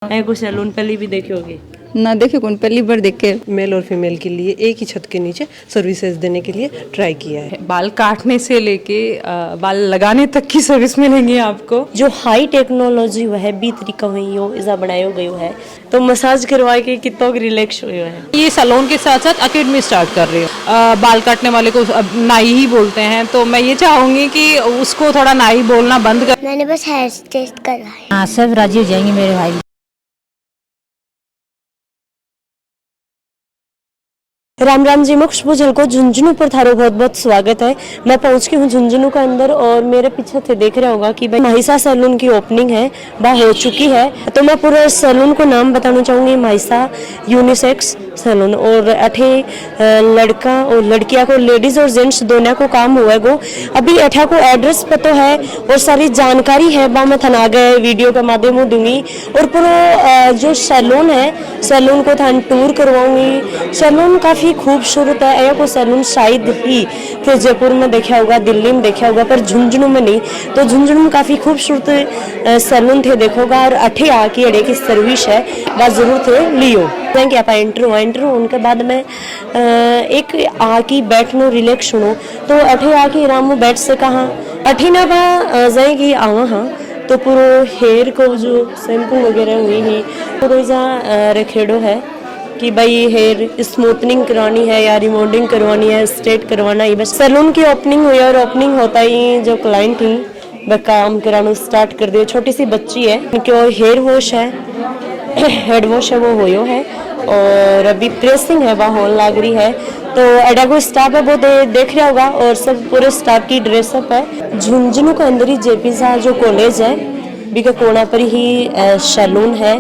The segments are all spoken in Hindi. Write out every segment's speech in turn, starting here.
है कुछ सैलून पहले भी देखे होगे ना देखे कौन पहली बार देखे। मेल और फीमेल के लिए एक ही छत के नीचे सर्विसेज देने के लिए ट्राई किया है। बाल काटने से लेके बाल लगाने तक की सर्विस मिलेंगी आपको। जो हाई टेक्नोलॉजी हुआ है बी तरीका हुई हो इजा बनायो गयो है तो मसाज करवा के कितो रिलैक्स हुए है। ये सैलून के साथ साथ अकेडमी स्टार्ट कर रही हूँ। बाल काटने वाले को अब नाई ही बोलते हैं, तो मैं ये चाहूंगी कि उसको थोड़ा नाई बोलना बंद कर। मैंने बस हेयर स्टाइल करवाया। हाँ, सब राजी हो जाएंगे मेरे भाई। राम राम जी, मैं खुशबू झलको झुंझुनू पर थारो बहुत बहुत स्वागत है। मैं पहुंच गई हूँ झुंझुनू के अंदर और मेरे पीछे से देख रहा होगा कि भाई महिषा सैलून की ओपनिंग है, वह हो चुकी है। तो मैं पूरे सैलून को नाम बताना चाहूँगी, महिषा यूनिसेक्स सैलून। और अठे लड़का और लड़किया को, लेडीज और जेंट्स दोनों को काम हुआ है गो। अभी अठा को एड्रेस पता है और सारी जानकारी है वह मैं थना गए वीडियो के माध्यम दूंगी। और पूरा जो सैलून है सैलून को थान टूर करवाऊंगी। सैलून काफ़ी खूबसूरत है। यह को सैलून शायद ही फिर जयपुर में देखा होगा, दिल्ली में देखा होगा, पर झुंझुनू में नहीं। तो झुंझुनू में काफ़ी खूबसूरत सैलून थे देखोगा। और अठे आके अड़े की सर्विस है वह जरूर थे लियो कि आप एंटर उनके बाद में एक आकी बैठनो रिलैक्स सुनो। तो अठे आके रामू बैठ से कहा अठे ना बा जाएगी आवा। हाँ, तो पूरा हेयर को जो शैम्पू वगैरह हुई है पूरा जहाँ रखेड़ो है कि भाई हेयर स्मूथनिंग करवानी है या रिमोल्डिंग करवानी है, स्ट्रेट करवाना ही। बस सैलून की ओपनिंग हुई और ओपनिंग होता ही जो क्लाइंट थी वह काम कराना स्टार्ट कर दिया। छोटी सी बच्ची है उनकी और हेयर वॉश है, हेड वॉश है वो होयो है और अभी प्रेसिंग है वह होने लग रही है। तो एडागो स्टाफ है वो देख रहा होगा और सब पूरे स्टाफ की ड्रेसअप है। झुंझुनू के अंदर ही जेपी शाह जो कॉलेज है बीका कोना पर ही सैलून है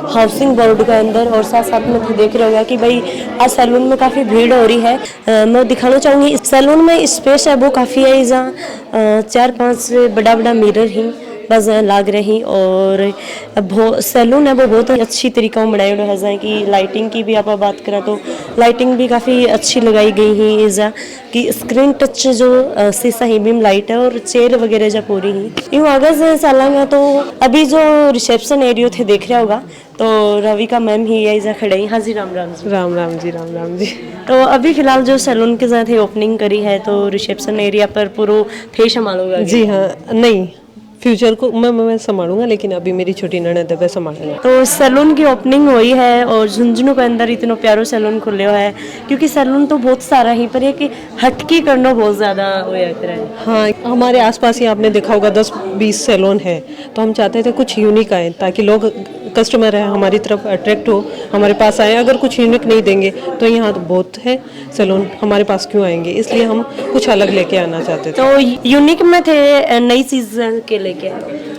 हाउसिंग बोर्ड के अंदर। और साथ साथ में तो देख रहे होगा कि भाई आज सैलून में काफ़ी भीड़ हो रही है। मैं दिखाना चाहूँगी सैलून में स्पेस है वो काफ़ी है। जहाँ 4-5 बड़ा बड़ा मिरर ही बस लाग रही और सैलून है वो बहुत अच्छी तरीका में बनाया है। जहाँ की लाइटिंग की भी आप बात करें तो लाइटिंग भी काफ़ी अच्छी लगाई गई है। इज़ा कि स्क्रीन टच जो शीशा ही बीम लाइट है और चेयर वगैरह जब पूरी ही यूँ आगे से चलेंगे। तो अभी जो रिसेप्शन एरिया थे देख रहा होगा तो रवि का मैम ही है इज़ा खड़े ही। हाँ जी, राम राम जी। राम राम जी, राम राम जी। तो अभी फिलहाल जो सैलून के साथ ओपनिंग करी है तो रिसेप्शन एरिया पर पूरा थे संभालोगा? जी हाँ, नहीं फ्यूचर को मैं संभालूंगा, लेकिन अभी मेरी छोटी ननद है वह संभालेंगे। तो सैलून की ओपनिंग हुई है और झुंझुनू के अंदर इतना प्यारो सैलून खुले हुआ है क्योंकि सैलून तो बहुत सारा ही पर एक हटकी करना बहुत ज़्यादा होया कर है। हाँ, हमारे आसपास ही आपने देखा होगा 10-20 सैलून है, तो हम चाहते थे कुछ यूनिक आए ताकि लोग कस्टमर है हमारी तरफ अट्रैक्ट हो, हमारे पास आए। अगर कुछ यूनिक नहीं देंगे तो यहाँ तो बहुत है सैलून, हमारे पास क्यों आएंगे, इसलिए हम कुछ अलग लेके आना चाहते थे। तो यूनिक में थे नई चीज़ के लेके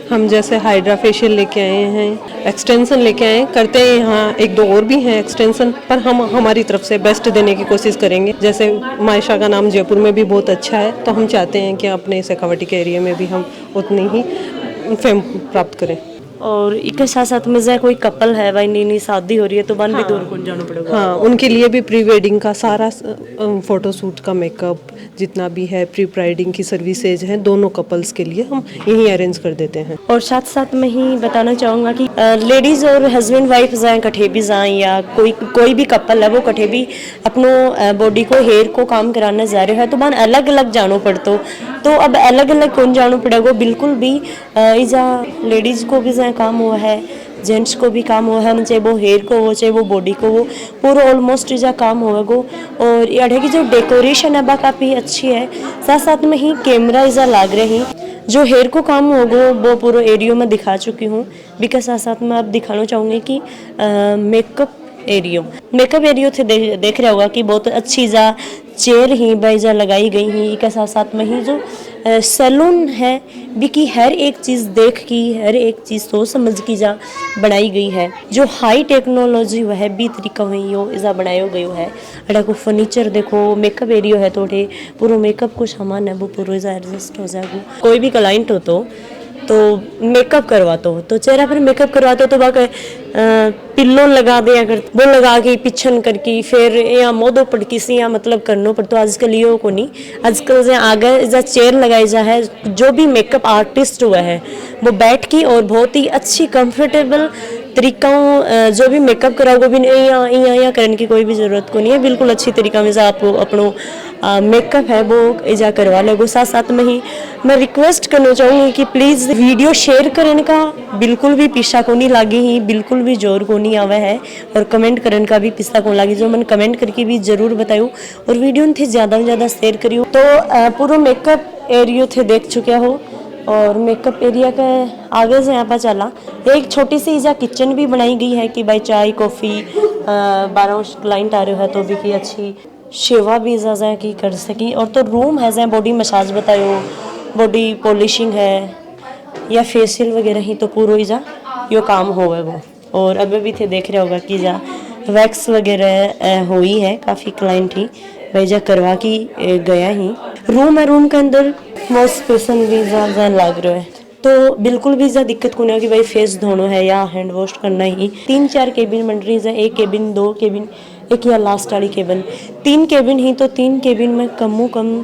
हम जैसे हाइड्रा फेशियल लेके आए हैं, एक्सटेंशन लेके आए करते हैं। यहाँ 1-2 और भी हैं एक्सटेंशन, पर हम हमारी तरफ से बेस्ट देने की कोशिश करेंगे। जैसे मायशा का नाम जयपुर में भी बहुत अच्छा है, तो हम चाहते हैं कि अपने शेखावटी के एरिया में भी हम उतनी ही फेम प्राप्त करें। और इसके साथ साथ में जैसे कोई कपल है भाई नई शादी हो रही है तो बन भी दूर कौन जाना पड़ेगा। हाँ, उनके लिए भी प्री वेडिंग का सारा फोटो शूट का मेकअप जितना भी है, प्री वेडिंग की सर्विसेज हैं दोनों कपल्स के लिए हम यही अरेंज कर देते हैं। और साथ साथ में ही बताना चाहूँगा कि लेडीज और हस्बैंड वाइफ जाएँ कठे भी जाएँ या कोई भी कपल है वो कठे भी अपनो बॉडी को हेयर को काम कराना जा रहे हैं तो बन अलग अलग जानो पड़तो। तो अब अलग अलग कौन जानो पड़ेगा बिल्कुल भी इजा लेडीज को भी जाए काम हुआ है, जेंट्स को भी काम हुआ है, चाहे वो हेयर को हो चाहे वो बॉडी को हो, पूरा ऑलमोस्ट इजा काम हुआ गो। और ये की जो डेकोरेशन है वह काफ़ी अच्छी है। साथ साथ में ही कैमरा इजा लाग रही जो हेयर को काम होगा वो पूरा एरिया में दिखा चुकी हूँ। बिकॉज साथ साथ में आप दिखाना चाहूँगी कि मेकअप एरियो थे देख रहा होगा कि बहुत अच्छी जा चेयर ही बाइजा लगाई गई ही। इसके साथ साथ में ही जो सैलून है बिकी हर एक चीज़ देख की, हर एक चीज़ सोच समझ की जा बनाई गई है। जो हाई टेक्नोलॉजी वह है बी तरीका हुई हो इजा बनायो गयो है। अड़ा को फर्नीचर देखो, मेकअप एरिया है थोड़े पूरा मेकअप को सामान है वो पूरा इजा एडजस्ट हो जाएगा। कोई भी क्लाइंट हो तो मेकअप करवाते हो तो चेहरा पर मेकअप करवाते हो तो वह पिल्लो लगा दे अगर वो लगा के पिछन करके फिर या मोदो पड़की से या मतलब करनो पड़तो। आजकल ये को नहीं, आजकल जो आगे जो चेयर लगाई जा है जो भी मेकअप आर्टिस्ट हुआ है वो बैठ की और बहुत ही अच्छी कंफर्टेबल तरीका जो भी मेकअप कराओगे भी नहीं या करने की कोई भी ज़रूरत को नहीं है। बिल्कुल अच्छी तरीका में आप अपनो मेकअप है वो इजा करवा लोगो। साथ साथ में ही मैं रिक्वेस्ट करना चाहूँगी कि प्लीज़ वीडियो शेयर करने का बिल्कुल भी पीछा को नहीं लागी ही, बिल्कुल भी जोर को नहीं आवा है, और कमेंट करने का भी पीछा को लागी। जो मैंने कमेंट करके भी ज़रूर बताऊँ और वीडियो थे ज़्यादा से ज़्यादा शेयर करियो। तो पूरा मेकअप एरिया थे देख चुके हो, और मेकअप एरिया का आगे से यहाँ पर चला एक छोटी सी इजा किचन भी बनाई गई है कि भाई चाय कॉफ़ी 12 क्लाइंट आ रहे हो है तो भी की अच्छी सेवा भी इजा की कर सकी। और तो रूम है जहाँ बॉडी मसाज बतायो, बॉडी पॉलिशिंग है या फेशियल वगैरह ही तो पूरा इजा यो काम होगा वो। और अभी भी थे देख रहे होगा कि जा वैक्स वगैरह हुई है, काफ़ी क्लाइंट ही भेजा करवा की गया ही। रूम है, रूम के अंदर वॉश बेसिन भी ज़्यादा लग रहा है, तो बिल्कुल भी ज़्यादा दिक्कत को नहीं होगी भाई फेस धोना है या हैंड वॉश करना ही। 3-4 केबिन बन रही है, एक केबिन 2 केबिन, एक या लास्ट वाली केबिन 3 केबिन ही। तो 3 केबिन में कम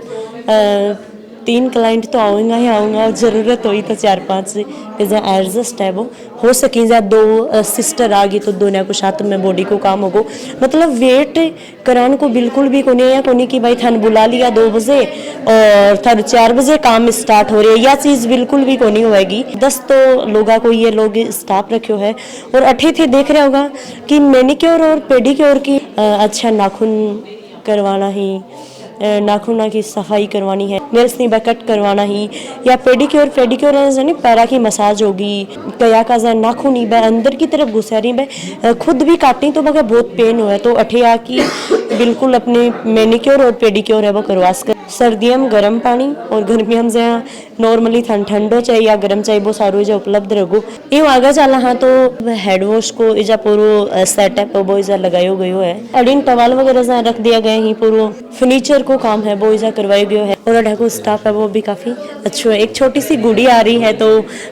3 क्लाइंट तो आऊँगा ही आऊँगा, और ज़रूरत हुई तो 4-5 से एडजस्ट है वो हो सके। या 2 सिस्टर आ गई तो दोनों को साथ में बॉडी को काम होगो। मतलब वेट कराने को बिल्कुल भी को नहीं है, को नहीं कि भाई थान बुला लिया 2 बजे और थान 4 बजे काम स्टार्ट हो रही है, यह चीज़ बिल्कुल भी को नहीं होएगी। 10 तो लोगों को ये लोग स्टाफ रखे है। और 8 थे देख रहे होगा कि मैनिक्योर और पेडिक्योर की अच्छा नाखून करवाना ही, नाखूना की सफाई करवानी है, नेल्स नहीं कट करवाना ही, या पेडिक्योर यानी पैरा की मसाज होगी, कया का जन नाखून ही अंदर की तरफ घुसा रही खुद भी काटनी तो मगर बहुत पेन हुआ है। तो अठिया की बिल्कुल अपने मैनिक्योर और पेडिक्योर है वो करवा सक। सर्दियों में गर्म पानी और गर्मियों में जहाँ नॉर्मली ठंडो चाहिए या गर्म चाहिए वो सारो इजा उपलब्ध रहो। यूँ आगे चला हाँ तो हेड वॉश को इजा पूरा सेटअप वो इजा लगायो गयो है। अड़ीन टवाल वगैरह जहाँ रख दिया गया ही, पूरा फर्नीचर को काम है वो इजा करवाया गया है। और अढ़ा को स्टाफ है वो भी काफ़ी अच्छा है। एक छोटी सी गुड़ी आ रही है तो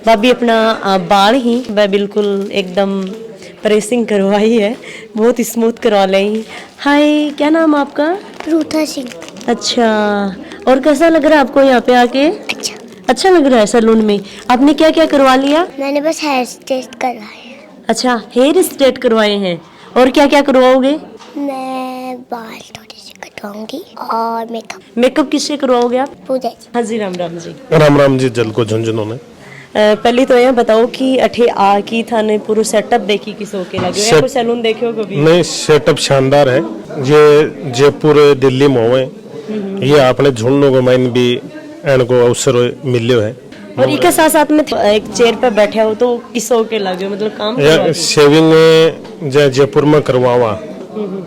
वह भी अपना बाल ही वह बिल्कुल एकदम प्रेसिंग करवाई है, बहुत स्मूथ करवा ली। हाय, क्या नाम आपका? रूथा सिंह। अच्छा, और कैसा लग रहा है आपको यहाँ पे आके? अच्छा लग रहा है सैलून में। आपने क्या क्या करवा लिया? मैंने बस हेयर स्ट्रेट करवाए। अच्छा, हेयर स्ट्रेट करवाए हैं, और क्या क्या करवाओगे? मैं बाल थोड़े से कटवाऊंगी और मेकअप। मेकअप किससे करवाओगे आप? पूजा जी। हाँ जी, राम राम जी। राम राम जी। जल को झुंझुनों में पहले तो ये बताओ कि अठे आ की थाने पूरा सेटअप देखी किस होके लगे या कोई सैलून देखे हो कभी? नहीं, सेटअप शानदार है। ये जयपुर दिल्ली में हुए, ये आपने झुंझुनों को माइन भी इनको अवसर मिले है। और इसके साथ साथ में एक चेयर पे बैठे हो तो किस होके लगे, मतलब काम या शेविंग जयपुर में करवावा,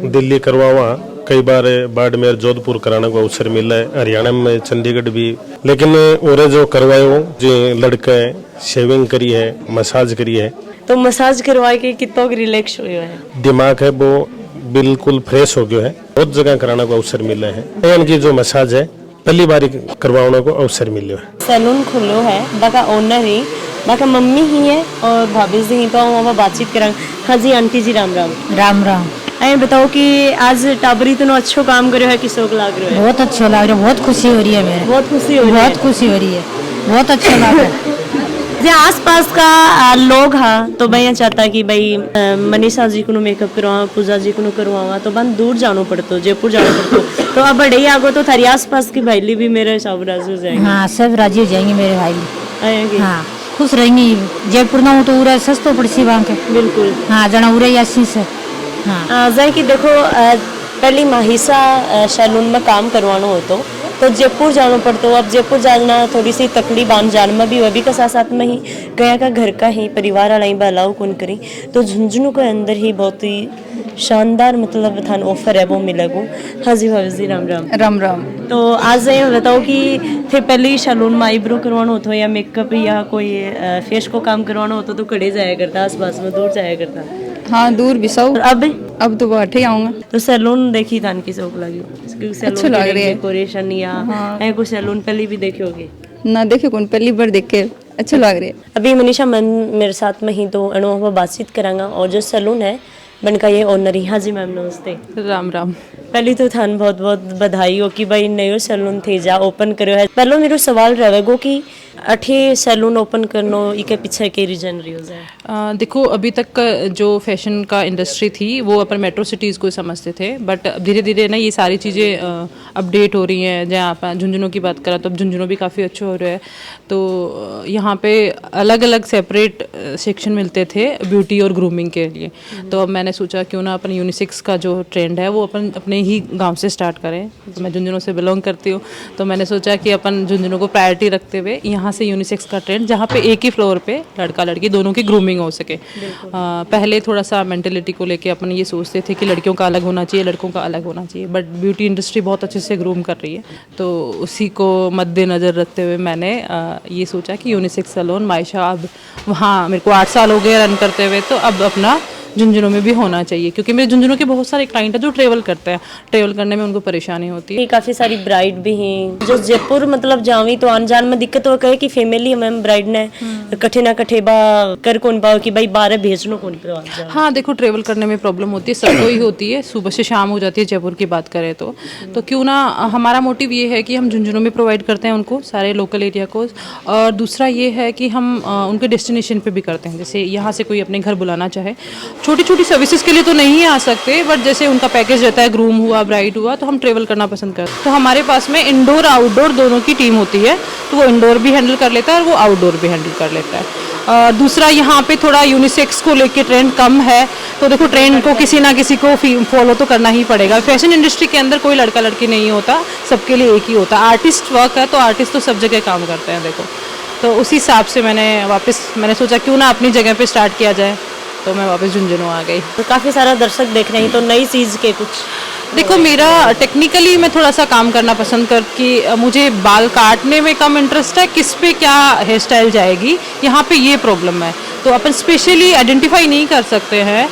दिल्ली करवावा, कई बार बाड़मेर जोधपुर कराने को अवसर मिला है, हरियाणा में चंडीगढ़ भी। लेकिन और जो करवायो जो लड़का है शेविंग करी है, मसाज करी है, तो मसाज करवा के कितना रिलैक्स हुए है, दिमाग है वो बिल्कुल फ्रेश हो गया है। बहुत जगह कराने को अवसर मिला है। इनकी जो मसाज है पहली बार करवाने को अवसर मिले है। सैलून खुलो है, बाका ओनर ही बाका मम्मी ही है और भाभी जी ही, तो हम बातचीत करेंगे। हाँ जी आंटी जी, राम राम। राम राम। अरे बताओ कि आज टाबरी तो अच्छो काम करे है, किसोक लाग रहे है? बहुत अच्छा लग रहा है, बहुत खुशी हो रही है मेरे, बहुत खुशी हो रही है, बहुत खुशी हो रही है, बहुत अच्छा लग रहा है। जो आसपास का लोग हाँ तो मैं ये चाहता कि भाई मनीषा जी को मेकअप करवावा, पूजा जी को करवावा तो बंद दूर जाना पड़ता, जयपुर जाना पड़ता। तो अब बड़े ही आगो तो थारी आसपास की भाईली भी मेरे हिसाब राजी हो जाएंगे। हाँ, सब राजी हो जाएंगे मेरे भाई। आएंगे। हाँ, खुश रहेंगी। जयपुर ना हो तो उरा सस्तो पड़सी वहाँ के। बिल्कुल। हाँ, जना उरा यासी से। हाँ, जय कि देखो पहली माहिसा सैलून में काम करवाना हो तो जयपुर जाना पड़ता। अब जयपुर जाना थोड़ी सी तकलीफ आन जान में भी, वह भी का साथ में ही गया का घर का ही परिवार वाला ही अलाउ कौन करी। तो झुंझुनू के अंदर ही बहुत ही शानदार मतलब थान ऑफर है वो मिलेगा। हाँ जी भाभी जी, राम राम। राम राम। तो आज ये बताओ कि थे पहले सैलून में आईब्रो करवाना होता या मेकअप या कोई फेस को काम करवाना होता तो कड़े जाया करता, आसपास में दूर जाया करता? हाँ, दूर भी सब। अब तो बैठे ही आऊंगा। तो सैलून देखी थान की शौक लगी? अच्छा लग रही है डेकोरेशन या है कोई सैलून पहले भी देखे होगे? ना देखे कौन, पहली बार देख के अच्छा लग रहा है। अभी मनीषा मन मेरे साथ में ही तो अनुभव बातचीत करांगा। और जो सैलून है बनका ये ओनर ही। हाँ जी मैम, नमस्ते। राम राम। पहली तो थान बहुत बहुत बधाई हो कि भाई नयो सैलून थे जा ओपन करो है। पहलो मेरा सवाल रहेगा कि अठे सैलून ओपन करनो इके पीछे के रीजन रियो है? देखो अभी तक का जो फैशन का इंडस्ट्री थी वो अपन मेट्रो सिटीज़ को समझते थे, बट धीरे धीरे ना ये सारी चीज़ें अपडेट हो रही हैं। जहाँ आप झुंझुनू की बात करें तो अब झुंझुनू भी काफ़ी अच्छे हो रहे हैं। तो यहाँ पे अलग अलग सेपरेट सेक्शन मिलते थे ब्यूटी और ग्रूमिंग के लिए। तो अब मैंने सोचा क्यों ना अपन यूनिसेक्स का जो ट्रेंड है वो अपन अपने ही गांव से स्टार्ट करें। तो मैं झुंझुनू से बिलोंग करती हूँ, तो मैंने सोचा कि अपन झुंझुनू को प्रायोरिटी रखते हुए यहाँ से यूनिसेक्स का ट्रेंड, जहाँ पे एक ही फ्लोर पे लड़का लड़की दोनों की ग्रूमिंग हो सके। पहले थोड़ा सा मेंटेलिटी को लेके अपन ये सोचते थे कि लड़कियों का अलग होना चाहिए, लड़कों का अलग होना चाहिए, बट ब्यूटी इंडस्ट्री बहुत अच्छे से ग्रूम कर रही है। तो उसी को मद्देनज़र रखते हुए मैंने ये सोचा कि यूनिसेक्स सैलून मायशा, अब वहाँ मेरे को 8 साल हो गए रन करते हुए, तो अब अपना झुंझुनू में भी होना चाहिए, क्योंकि मेरे झुंझुनू के बहुत सारे क्लाइंट हैं जो ट्रेवल करते हैं, ट्रेवल करने में उनको परेशानी होती है। काफी सारी ब्राइड भी हैं जो जयपुर मतलब जावी तो आन जान में दिक्कत हो कहे कि फैमिली मैम ब्राइड ने कठे ना कठे बा कर कौन पाओ कि भाई बारह भेजनो कौन पे। हाँ देखो, ट्रेवल करने में प्रॉब्लम होती है, सबको ही होती है, सुबह से शाम हो जाती है जयपुर की बात करें तो क्यों ना हमारा मोटिव ये है कि हम झुंझुनू में प्रोवाइड करते हैं उनको सारे लोकल एरिया को, और दूसरा ये है कि हम उनके डेस्टिनेशन पे भी करते हैं। जैसे यहाँ से कोई अपने घर बुलाना चाहे, छोटी छोटी सर्विसेज के लिए तो नहीं आ सकते, बट जैसे उनका पैकेज रहता है, ग्रूम हुआ, ब्राइड हुआ, तो हम ट्रेवल करना पसंद करते हैं। तो हमारे पास में इंडोर आउटडोर दोनों की टीम होती है, तो वो इंडोर भी हैंडल कर लेता है और वो आउटडोर भी हैंडल कर लेता है। दूसरा यहाँ पे थोड़ा यूनिसेक्स को लेके ट्रेंड कम है, तो देखो ट्रेंड को किसी ना किसी को फॉलो तो करना ही पड़ेगा। फैशन इंडस्ट्री के अंदर कोई लड़का लड़की नहीं होता, सबके लिए एक ही होता है। आर्टिस्ट वर्क है तो आर्टिस्ट तो सब जगह काम करते हैं देखो, तो उसी हिसाब से मैंने सोचा क्यों ना अपनी जगह पे स्टार्ट किया जाए, तो मैं वापस झुंझुनू आ गई। तो काफी सारा दर्शक देख रहे हैं, तो नई चीज के कुछ देखो, मेरा टेक्निकली मैं थोड़ा सा काम करना पसंद करती, मुझे बाल काटने में कम इंटरेस्ट है, किस पे क्या हेयर स्टाइल जाएगी, यहाँ पे ये प्रॉब्लम है, तो अपन स्पेशली आइडेंटिफाई नहीं कर सकते हैं।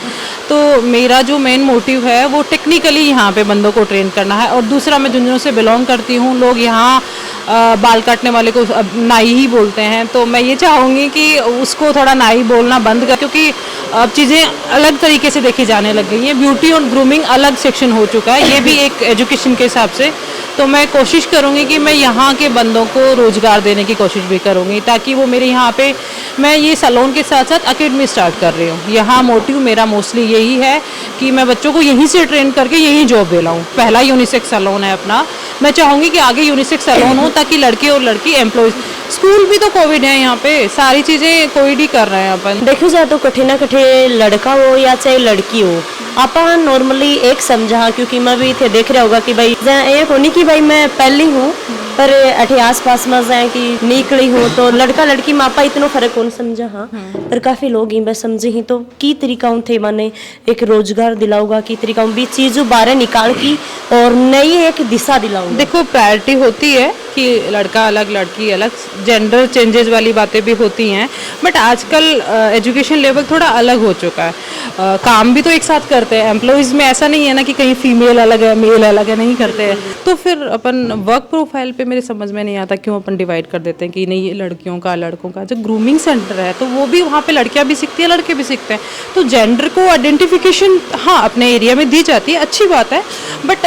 तो मेरा जो मेन मोटिव है वो टेक्निकली यहाँ पे बंदों को ट्रेन करना है। और दूसरा, मैं झुंझुनू से बिलोंग करती हूँ, लोग यहाँ बाल काटने वाले को नाई ही बोलते हैं, तो मैं ये चाहूँगी कि उसको थोड़ा नाई बोलना बंद कर, क्योंकि अब चीज़ें अलग तरीके से देखी जाने लग गई हैं। ब्यूटी और ग्रूमिंग अलग सेक्शन हो चुका है, ये भी एक एजुकेशन के हिसाब से। तो मैं कोशिश करूँगी कि मैं यहाँ के बंदों को रोज़गार देने की कोशिश भी करूँगी, ताकि वो मेरे यहाँ पे, मैं ये सैलून के साथ साथ अकेडमी स्टार्ट कर रही हूँ। यहाँ मोटिव मेरा मोस्टली यही है कि मैं बच्चों को यहीं से ट्रेन करके यहीं जॉब दिलाऊँ। पहला यूनिसेक्स सैलून है अपना, मैं चाहूँगी कि आगे यूनिसेक्स सैलून हो, ताकि लड़के और लड़की एम्प्लॉयज, स्कूल भी तो कोविड है यहाँ पे, सारी चीज़ें कोविड ही कर रहे हैं अपन। देखो जाए तो कठे ना कठे लड़का हो या चाहे लड़की हो, आप नॉर्मली एक समझा, क्योंकि मैं भी थे देख रहा होगा कि भाई एक होनी कि भाई मैं पहली हूँ पर अठे आस पास में जाए कि निकली हूँ, तो लड़का लड़की मापा इतना फर्क कौन समझा। हाँ, पर काफी लोग ही बस समझे ही, तो की तरीका थे माने एक रोजगार दिलाऊंगा, की तरीका भी चीजों बारे निकाल की और नई एक दिशा दिलाऊंगा। देखो, प्रायोरिटी होती है कि लड़का अलग लड़की अलग, जेंडर चेंजेस वाली बातें भी होती हैं, बट आजकल एजुकेशन लेवल थोड़ा अलग हो चुका है। काम भी तो एक साथ करते हैं, एम्प्लॉयज़ में ऐसा नहीं है ना कि कहीं फीमेल अलग है मेल अलग है, नहीं करते हैं। तो फिर अपन वर्क प्रोफाइल पे मेरे समझ में नहीं आता क्यों अपन डिवाइड कर देते हैं कि नहीं ये लड़कियों का लड़कों का। जो ग्रूमिंग सेंटर है तो वो भी वहाँ पे लड़कियाँ भी सीखती है, लड़के भी सीखते हैं, तो जेंडर को आइडेंटिफिकेशन हाँ अपने एरिया में दी जाती है, अच्छी बात है, बट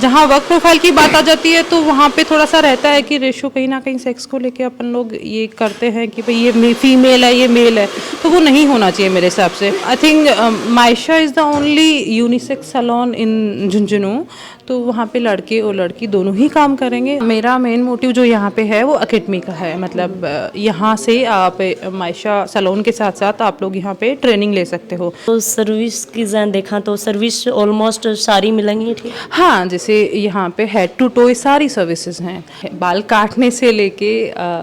जहाँ वर्क प्रोफाइल की बात आ जाती है तो वहाँ पे थोड़ा सा रहता है कि रेशो कहीं ना कहीं सेक्स को लेके अपन लोग ये करते हैं कि भाई ये फीमेल है ये मेल है, तो वो नहीं होना चाहिए मेरे हिसाब से। I think Maysha is the only unisex salon in Jhunjhunu, तो वहाँ पे लड़के और लड़की दोनों ही काम करेंगे। मेरा मेन मोटिव जो यहाँ पे है वो अकेडमी का है, मतलब यहाँ से आप मायशा सैलून के साथ साथ आप लोग यहाँ पे ट्रेनिंग ले सकते हो। तो सर्विस की जहाँ देखा तो सर्विस ऑलमोस्ट सारी मिलेंगी, ठीक? हाँ, जैसे यहाँ पे हेड टू टो सारी सर्विसेज हैं, बाल काटने से लेके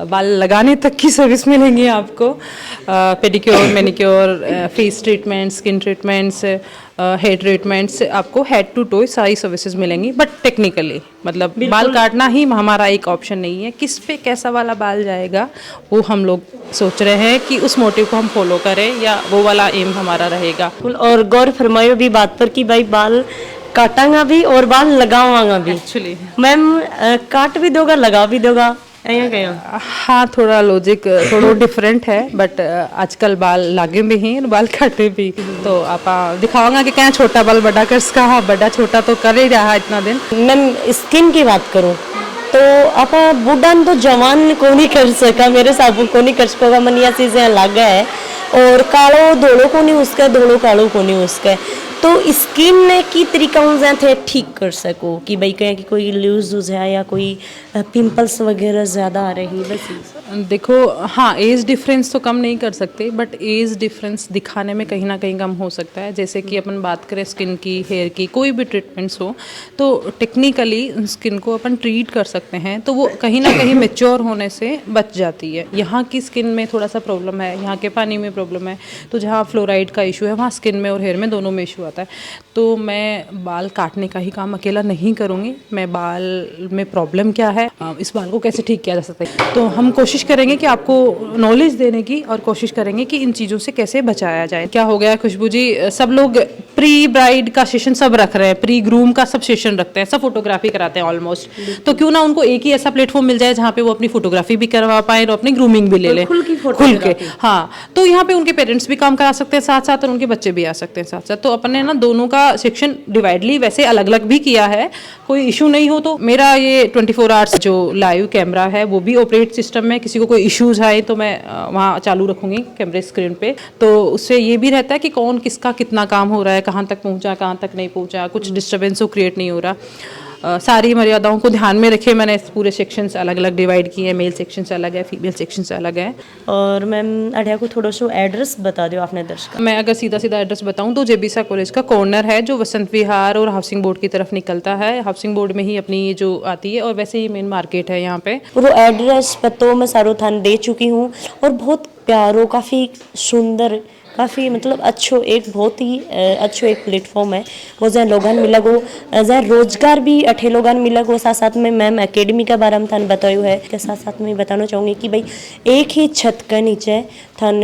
बाल लगाने तक की सर्विस मिलेंगी आपको, pedicure, manicure, face treatment, skin treatments, hair treatments, आपको हेड टू टो सारी सर्विसेज मिलेंगी। बट टेक्निकली मतलब बाल काटना ही हमारा एक ऑप्शन नहीं है, किस पे कैसा वाला बाल जाएगा वो हम लोग सोच रहे हैं कि उस मोटिव को हम फॉलो करें, या वो वाला एम हमारा रहेगा। और गौर फरमायो भी बात पर कि भाई बाल काटांगा भी और बाल लगावांगा भी। एक्चुअली मैम काट भी दोगा लगा भी दोगा, અહીંયા કયા हाँ थोड़ा लॉजिक थोड़ा डिफरेंट है बट आजकल बाल लागे भी हैं और बाल काटे भी तो आप दिखाऊंगा कि क्या छोटा बाल बड़ा कर इसका हाँ बड़ा छोटा तो कर ही रहा इतना दिन मैं स्किन की बात करूं तो आप बुढ़ान तो जवान को नहीं कर सका मेरे साबुन को नहीं कर सकोगा मन या चीजें अलग है और कालो धोलो को नहीं उसका धोलो कालो को नहीं उसका तो स्किन ने की तरीका थे ठीक कर सको कि भाई कहीं कि कोई लूज वूज है या कोई पिंपल्स वगैरह ज़्यादा आ रही बस देखो हाँ एज डिफरेंस तो कम नहीं कर सकते बट एज डिफरेंस दिखाने में कहीं ना कहीं कम हो सकता है जैसे कि अपन बात करें स्किन की हेयर की कोई भी ट्रीटमेंट्स हो तो टेक्निकली स्किन को अपन ट्रीट कर सकते हैं तो वो कहीं ना कहीं मेच्योर होने से बच जाती है। यहाँ की स्किन में थोड़ा सा प्रॉब्लम है, यहाँ के पानी में प्रॉब्लम है तो जहाँ फ्लोराइड का इशू है वहाँ स्किन में और हेयर में दोनों में इशू आता है। तो मैं बाल काटने का ही काम अकेला नहीं करूँगी, मैं बाल में प्रॉब्लम क्या है इस बाल को कैसे ठीक किया जा सकता है तो हम कोशिश करेंगे कि आपको नॉलेज देने की और कोशिश करेंगे कि इन चीज़ों से कैसे बचाया जाए। क्या हो गया खुशबू जी, सब लोग प्री ब्राइड का सेशन सब रख रहे हैं, प्री ग्रूम का सब सेशन रखते हैं, सब फोटोग्राफी कराते हैं ऑलमोस्ट, तो क्यों ना उनको एक ही ऐसा प्लेटफॉर्म मिल जाए जहाँ पे वो अपनी फोटोग्राफी भी करवा पाए और अपनी ग्रूमिंग भी ले ले खुल के। हाँ तो यहाँ पे उनके पेरेंट्स भी काम करा सकते हैं साथ साथ और उनके बच्चे भी आ सकते हैं साथ साथ। तो अपन ने ना दोनों का सेक्शन डिवाइडली वैसे अलग अलग भी किया है, कोई इशू नहीं हो तो मेरा ये 24 आवर्स जो लाइव कैमरा है वो भी ऑपरेट सिस्टम में, किसी को कोई इश्यूज आए तो मैं वहाँ चालू रखूँगी कैमरे स्क्रीन पे, तो उससे ये भी रहता है कि कौन किसका कितना काम हो रहा है, कहाँ तक पहुँचा कहाँ तक नहीं पहुँचा, कुछ डिस्टर्बेंस क्रिएट नहीं हो रहा। सारी मर्यादाओं को ध्यान में रखे मैंने पूरे सेक्शंस अलग अलग डिवाइड किए हैं, मेल सेक्शन से अलग है फीमेल सेक्शन से अलग है। और मैम अढ़िया को थोड़ा सा एड्रेस बता दो आपने दर्शक। मैं अगर सीधा सीधा एड्रेस बताऊं तो जेबीसा कॉलेज का कॉर्नर है जो वसंत विहार और हाउसिंग बोर्ड की तरफ निकलता है, हाउसिंग बोर्ड में ही अपनी ये जो आती है और वैसे ही मेन मार्केट है यहाँ पे। वो एड्रेस पतो मैं सारो थान दे चुकी हूँ और बहुत प्यारो काफ़ी सुंदर काफ़ी मतलब अच्छो एक बहुत ही अच्छो एक प्लेटफॉर्म है वो जहाँ लोगन मिला गो जहाँ रोजगार भी अठे लोगन मिला गो। साथ साथ में मैम एकेडमी के बारे में थान बताया है के साथ साथ में बताना चाहूँगी कि भाई एक ही छत के नीचे थान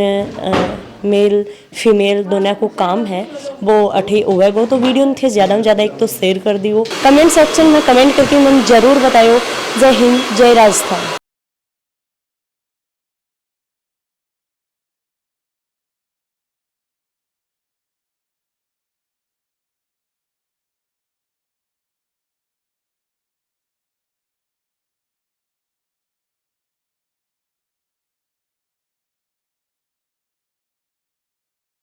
मेल फीमेल दोनों को काम है वो अठे होएगो। तो वीडियो थे ज़्यादा से ज़्यादा एक तो शेयर कर दियो, कमेंट सेक्शन में कमेंट करके मन जरूर बतायो। जय हिंद जय राजस्थान।